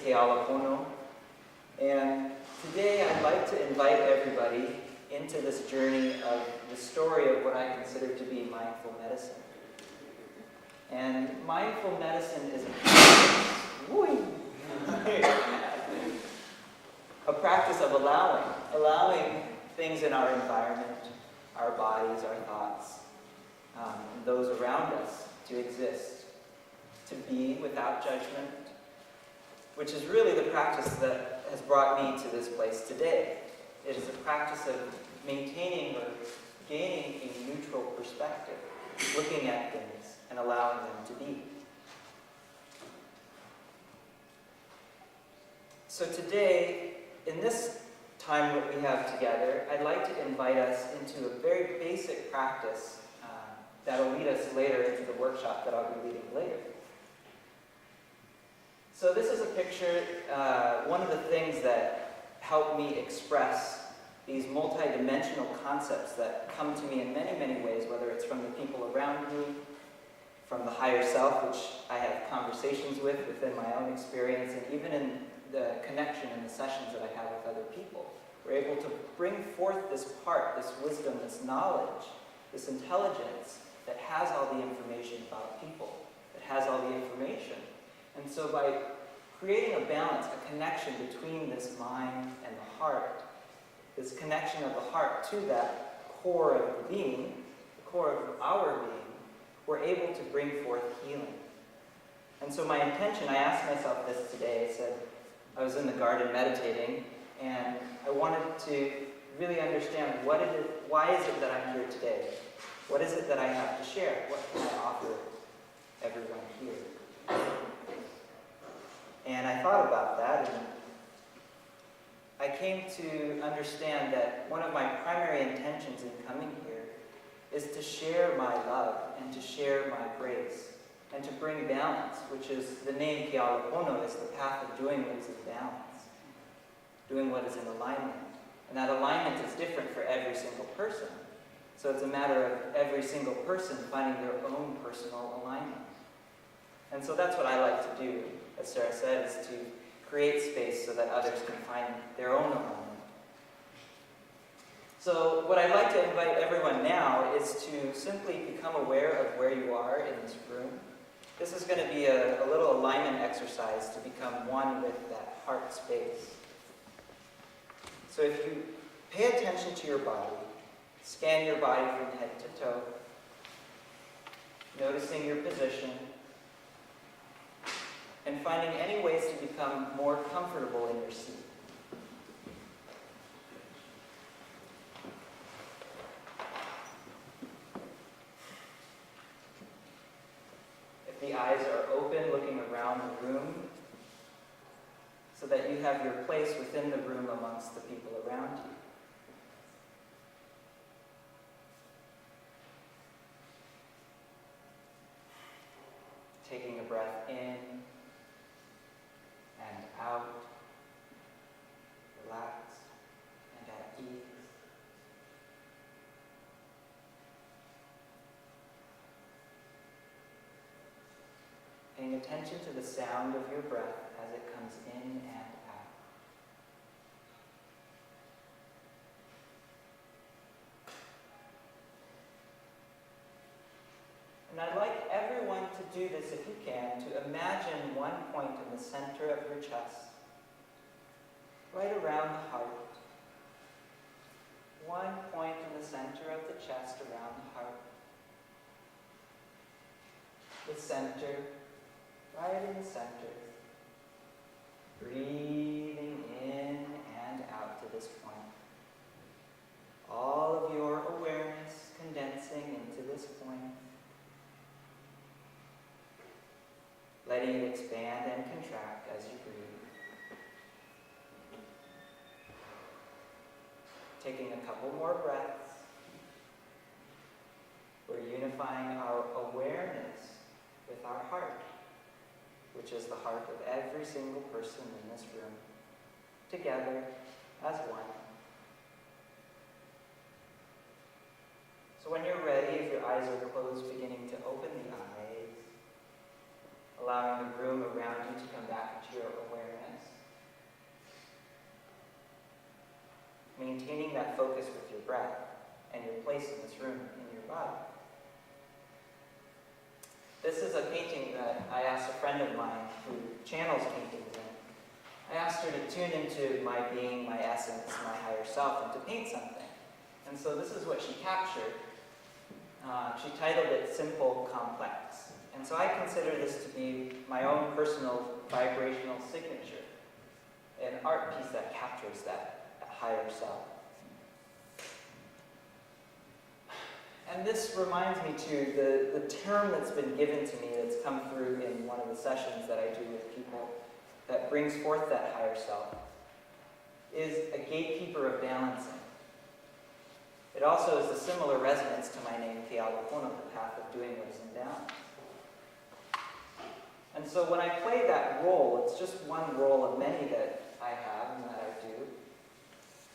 Kealapono, and today I'd like to invite everybody into this journey of the story of what I consider to be mindful medicine. And mindful medicine is a practice of allowing things in our environment, our bodies, our thoughts, and those around us to exist, to be without judgment, which is really the practice that has brought me to this place today. It is a practice of maintaining or gaining a neutral perspective, looking at things and allowing them to be. So today, in this time that we have together, I'd like to invite us into a very basic practice that will lead us later into the workshop that I'll be leading later. So this is a picture, one of the things that help me express these multidimensional concepts that come to me in many, many ways, whether it's from the people around me, from the higher self, which I have conversations with within my own experience, and even in the connection in the sessions that I have with other people. We're able to bring forth this part, this wisdom, this knowledge, this intelligence that has all the information about people, that has all the information. And so by creating a balance, a connection between this mind and the heart, this connection of the heart to that core of the being, the core of our being, we're able to bring forth healing. And so my intention, I asked myself this today, I was in the garden meditating, and I wanted to really understand why is it that I'm here today? What is it that I have to share? What can I offer everyone here? And I thought about that, and I came to understand that one of my primary intentions in coming here is to share my love and to share my grace and to bring balance, which is the name Kealapono, is the path of doing what is in balance, doing what is in alignment. And that alignment is different for every single person. So it's a matter of every single person finding their own personal alignment. And so that's what I like to do, as Sarah said, is to create space so that others can find their own alignment. So what I'd like to invite everyone now is to simply become aware of where you are in this room. This is going to be a little alignment exercise to become one with that heart space. So if you pay attention to your body, scan your body from head to toe, noticing your position, and finding any ways to become more comfortable in your seat. If the eyes are open, looking around the room, so that you have your place within the room amongst the people around you. Taking a breath in and out, relaxed and at ease. Paying attention to the sound of your breath as it comes in and out. And I'd like everyone to do this, if you can, to imagine one point in the center of your chest, right around the heart. One point in the center of the chest around the heart. The center, right in the center. Breathing in and out to this point. All of your awareness condensing into this point. Letting it expand and contract as you breathe. Taking a couple more breaths. We're unifying our awareness with our heart, which is the heart of every single person in this room, together as one. So when you're ready, if your eyes are closed, beginning to open the eyes, allowing the room around you to come back into your awareness. maintaining that focus with your breath and your place in this room, in your body. This is a painting that I asked a friend of mine who channels paintings in. I asked her to tune into my being, my essence, my higher self, and to paint something. And so this is what she captured. She titled it Simple, Complex. And so I consider this to be my own personal vibrational signature, an art piece that captures that higher self. And this reminds me too, the term that's been given to me that's come through in one of the sessions that I do with people that brings forth that higher self is a gatekeeper of balancing. It also is a similar resonance to my name, Kealapono, the path of doing what is in balance. And so when I play that role, it's just one role of many that I have and that I do.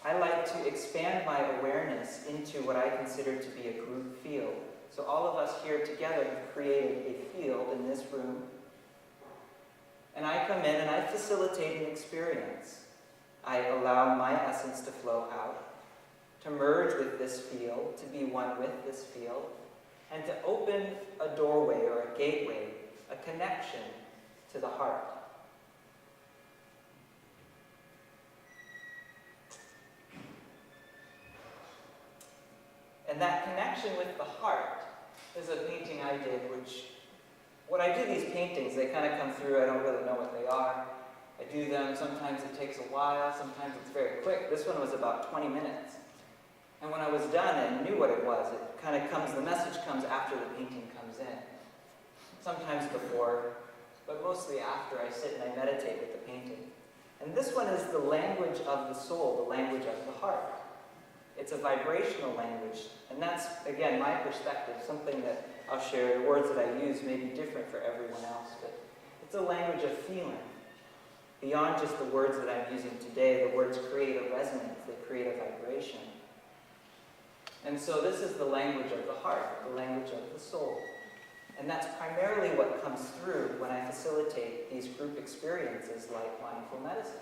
I like to expand my awareness into what I consider to be a group field. So all of us here together have created a field in this room. And I come in and I facilitate an experience. I allow my essence to flow out, to merge with this field, to be one with this field, and to open a doorway or a gateway, a connection to the heart. And that connection with the heart is a painting I did, which, when I do these paintings, they kind of come through, I don't really know what they are. I do them, sometimes it takes a while, sometimes it's very quick. This one was about 20 minutes. And when I was done and knew what it was, it kind of comes, the message comes after the painting comes in. Sometimes before, but mostly after I sit and I meditate with the painting. And this one is the language of the soul, the language of the heart. It's a vibrational language, and that's, again, my perspective, something that I'll share. The words that I use may be different for everyone else, but it's a language of feeling. Beyond just the words that I'm using today, the words create a resonance, they create a vibration. And so this is the language of the heart, the language of the soul. And that's primarily what comes through when I facilitate these group experiences like mindful medicine.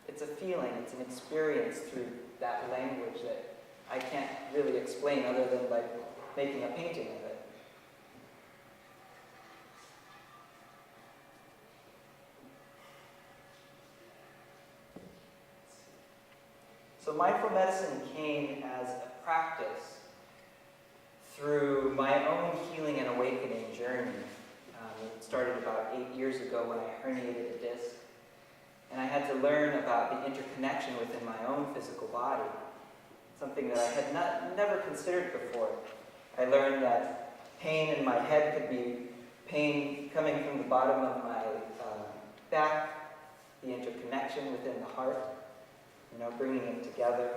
It's a feeling, it's an experience through that language that I can't really explain other than by making a painting of it. So mindful medicine came as a practice through my own healing and awakening journey. It started about 8 years ago when I herniated a disc. And I had to learn about the interconnection within my own physical body, something that I had never considered before. I learned that pain in my head could be pain coming from the bottom of my back, the interconnection within the heart, bringing it together.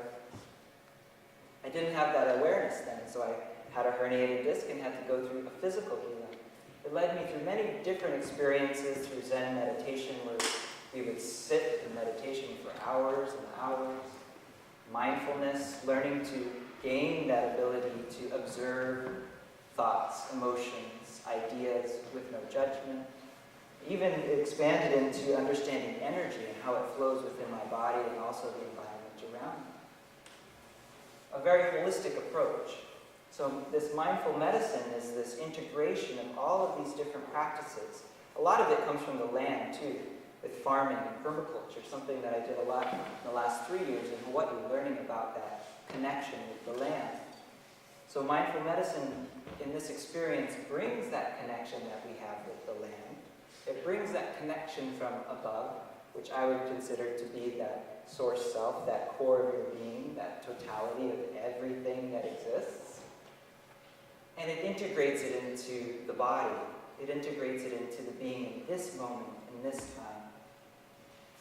I didn't have that awareness then, so I had a herniated disc and had to go through a physical healing. It led me through many different experiences through Zen meditation, where we would sit in meditation for hours and hours. Mindfulness, learning to gain that ability to observe thoughts, emotions, ideas with no judgment. Even expanded into understanding energy and how it flows within my body and also the environment around me. A very holistic approach. So this mindful medicine is this integration of all of these different practices. A lot of it comes from the land too, with farming and permaculture, something that I did a lot in the last 3 years in Hawaii, learning about that connection with the land. So mindful medicine in this experience brings that connection that we have with the land. It brings that connection from above, which I would consider to be that source self, that core of your being, that totality of everything that exists. And it integrates it into the body. It integrates it into the being in this moment, in this time,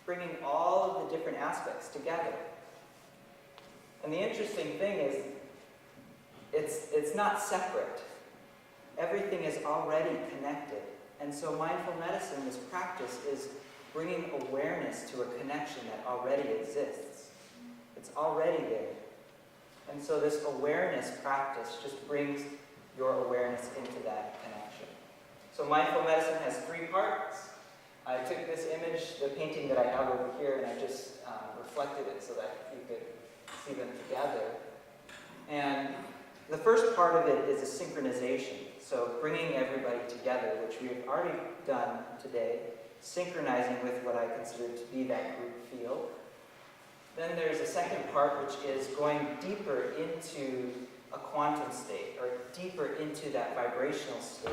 bringing all of the different aspects together. And the interesting thing is, it's not separate. Everything is already connected. And so mindful medicine, this practice, is bringing awareness to a connection that already exists. It's already there. And so this awareness practice just brings your awareness into that connection. So mindful medicine has 3 parts. I took this image, the painting that I have over here, and I just reflected reflected it so that you could see them together. And the first part of it is a synchronization. So bringing everybody together, which we've already done today, synchronizing with what I consider to be that group feel. Then there's a second part, which is going deeper into a quantum state, or deeper into that vibrational state.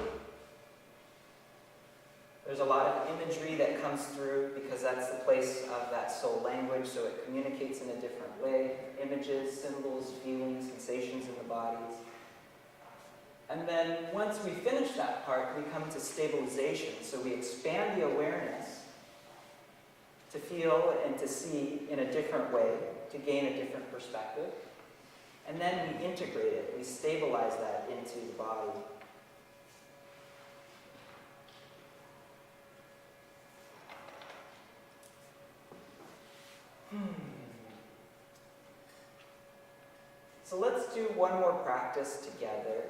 There's a lot of imagery that comes through because that's the place of that soul language, so it communicates in a different way. Images, symbols, feelings, sensations in the bodies. And then once we finish that part, we come to stabilization. So we expand the awareness to feel and to see in a different way, to gain a different perspective. And then we integrate it. We stabilize that into the body. So let's do one more practice together.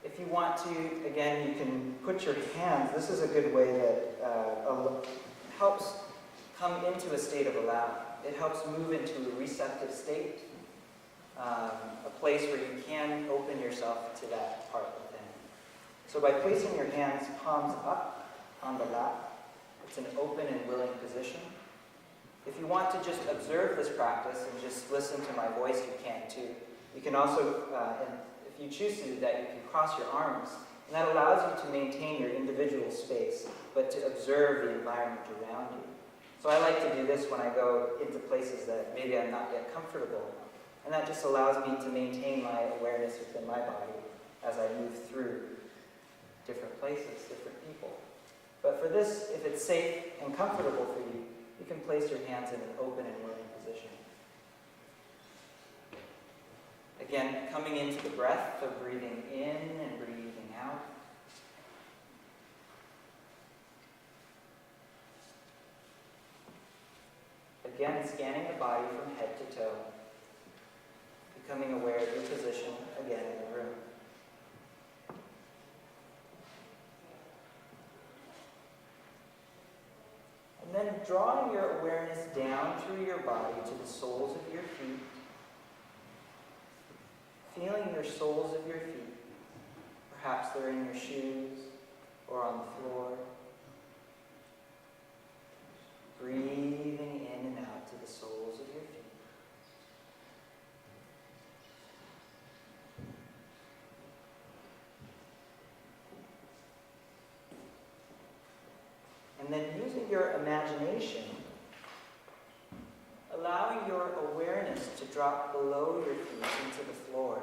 If you want to, again, you can put your hands. This is a good way that helps come into a state of allowing. It helps move into a receptive state, a place where you can open yourself to that part within. So by placing your hands palms up on the lap, it's an open and willing position. If you want to just observe this practice and just listen to my voice, you can too. You can also, if you choose to do that, you can cross your arms, and that allows you to maintain your individual space, but to observe the environment around you. So I like to do this when I go into places that maybe I'm not yet comfortable, and that just allows me to maintain my awareness within my body as I move through different places, different people. But for this, if it's safe and comfortable for you, you can place your hands in an open and willing position. Again, coming into the breath, so breathing in and breathing out. Again, scanning the body from head to toe, becoming aware of your position again in the room. And then drawing your awareness down through your body to the soles of your feet, feeling your soles of your feet. Perhaps they're in your shoes or on the floor. Breathing in and out to the soles of your feet. And then using your imagination, allowing your awareness to drop below your feet into the floor.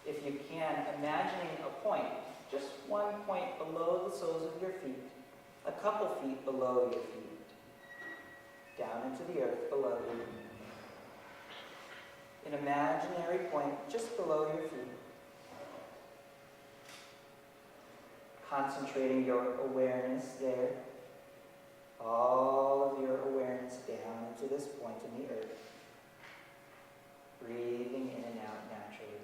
If you can, imagining a point, just one point below the soles of your feet, a couple feet below your feet, down into the earth below you. An imaginary point just below your feet. Concentrating your awareness there. All of your awareness down into this point in the earth. Breathing in and out naturally.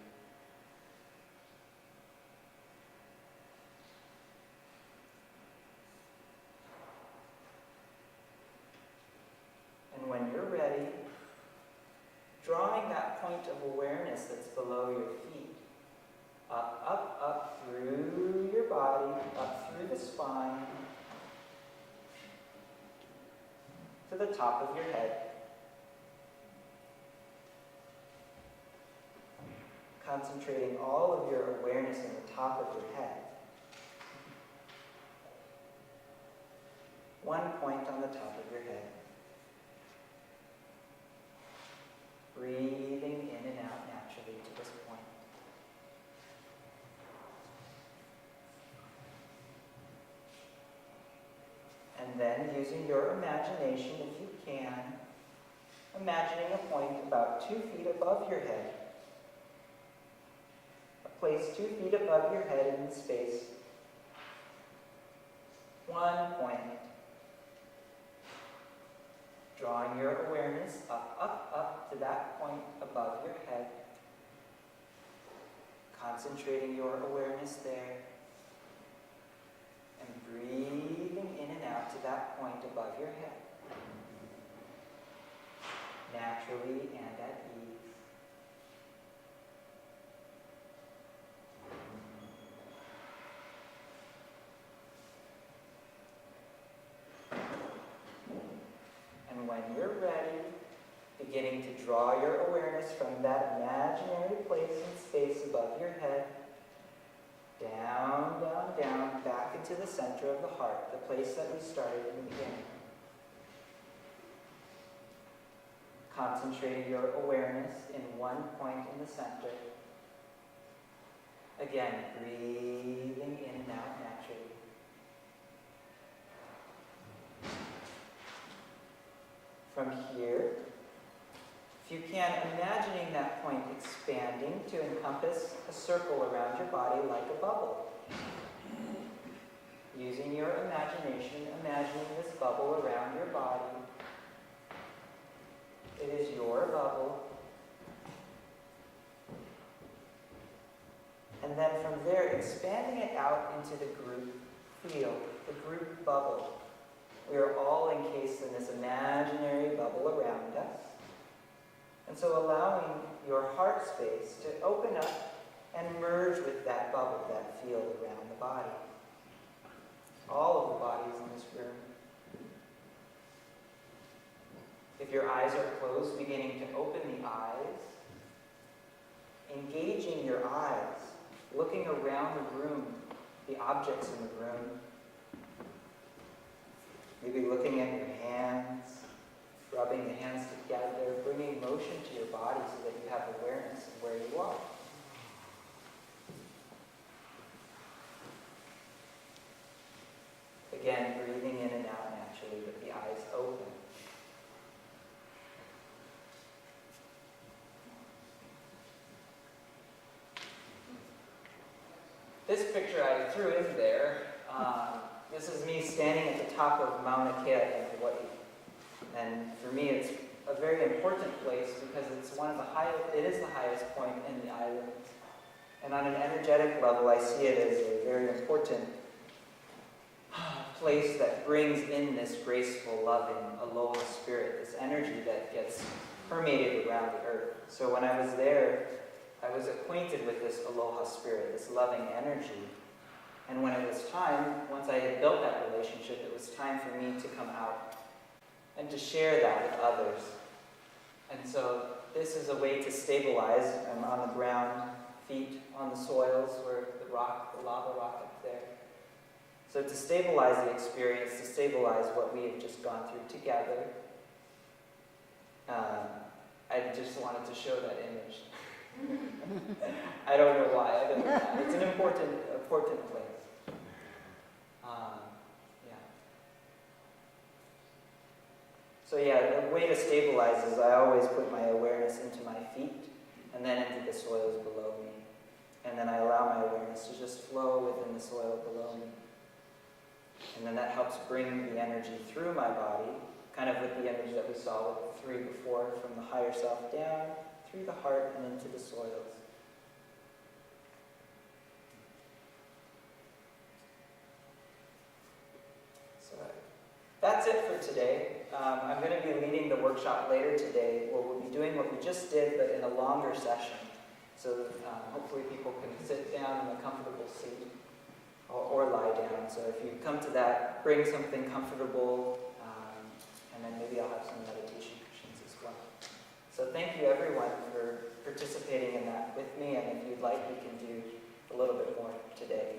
And when you're ready, drawing that point of awareness that's below your feet, up, up, up through your body, up through the spine, to the top of your head. Concentrating all of your awareness in the top of your head. One point on the top of your head. Breathing in and out naturally to this point. And then, using your imagination, if you can, imagining a point about 2 feet above your head. A place 2 feet above your head in space. One point. Drawing your awareness up, up, up to that point above your head. Concentrating your awareness there. And breathing in and out to that point above your head. naturally and at ease. And when you're ready, beginning to draw your awareness from that imaginary place in space above your head, down, down, down, back into the center of the heart, the place that we started in the beginning. Concentrating your awareness in one point in the center. Again, breathing in and out naturally. From here, if you can, imagining that point expanding to encompass a circle around your body like a bubble. Using your imagination, imagining this bubble around your body. It is your bubble. And then from there, expanding it out into the group field, the group bubble. We are all encased in this imaginary bubble around us. And so allowing your heart space to open up and merge with that bubble, that field around the body. All of the bodies in this room. If your eyes are closed, beginning to open the eyes, engaging your eyes, looking around the room, the objects in the room, maybe looking at your hands, rubbing the hands together, bringing motion to your body so that you have awareness of where you are. Again, breathing in and out naturally with the eyes open. This picture I threw in there, this is me standing at the top of Mauna Kea in Hawaii. And for me, it's a very important place because it's it is the highest point in the island. And on an energetic level, I see it as a very important place that brings in this graceful, loving, aloha spirit, this energy that gets permeated around the earth. So when I was there, I was acquainted with this aloha spirit, this loving energy. And when it was time, once I had built that relationship, it was time for me to come out and to share that with others. And so this is a way to stabilize. I'm on the ground, feet on the soils where the lava rock up there. So to stabilize the experience, to stabilize what we have just gone through together, I just wanted to show that image. I don't know why, other than that. It's an important place. So the way to stabilize is I always put my awareness into my feet and then into the soils below me. And then I allow my awareness to just flow within the soil below me. And then that helps bring the energy through my body, kind of with the energy that we saw with the three before, from the higher self down, through the heart and into the soils. So that's it for today. I'm going to be leading the workshop later today where we'll be doing what we just did, but in a longer session. So hopefully people can sit down in a comfortable seat or lie down. So if you come to that, bring something comfortable, and then maybe I'll have some meditation cushions as well. So thank you everyone for participating in that with me, and if you'd like, we can do a little bit more today.